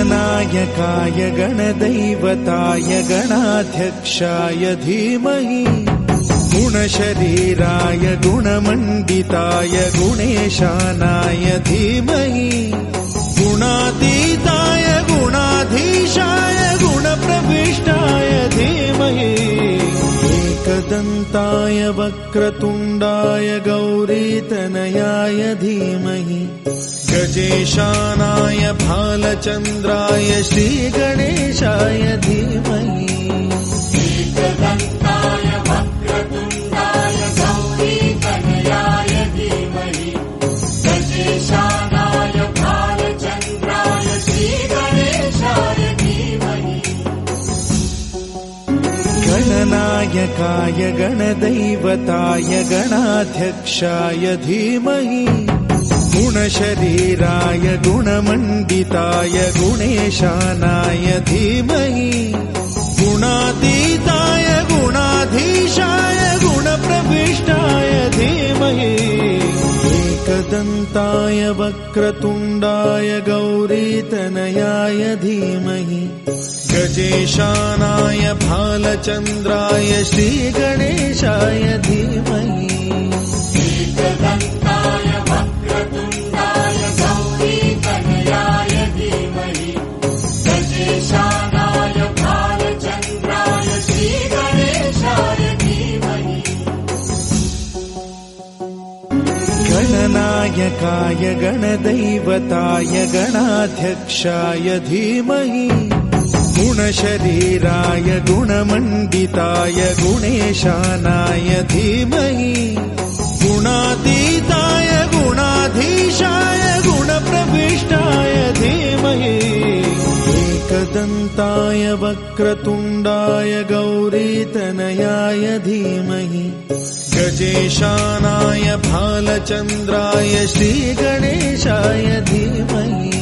गणनायकाय गणदैवताय गणाध्यक्षाय धीमहि गुणशरीराय गुणमण्डिताय गुणेशानाय धीमहि गुणातीताय गुणाधीशाय गुणप्रविष्टाय धीमहि एकदन्ताय वक्रतुण्डाय गौरीतनयाय धीमहि गजेशानाय भालचन्द्राय श्रीगणेशाय धीमहि एकदन्ताय वक्रतुण्डाय गौरीतनयाय धीमहि गजेशानाय भालचन्द्राय श्रीगणेशाय धीमहि गणनायकाय गणदैवताय गणाध्यक्षाय धीमहि गुणशरीराय गुणमण्डिताय गुणेशानाय धीमहि गुणातीताय गुणाधीशाय गुणप्रविष्टाय धीमहि एकदन्ताय वक्रतुण्डाय गौरीतनयाय धीमहि गजेशानाय भालचन्द्राय श्रीगणेशाय धीमहि एकदन्ताय वक्रतुण्डाय गौरीतनयाय धीमहि गजेशानाय भालचन्द्राय श्रीगणेशाय धीमहि गणनायकाय गणदैवताय गणाध्यक्षाय धीमहि गुणशरीराय गुणमण्डिताय गुणेशानाय धीमहि गुणातीताय गुणाधीशाय गुणप्रविष्टाय धीमहि एकदन्ताय वक्रतुण्डाय गौरीतनयाय धीमहि गजेशानाय भालचन्द्राय श्रीगणेशाय धीमहि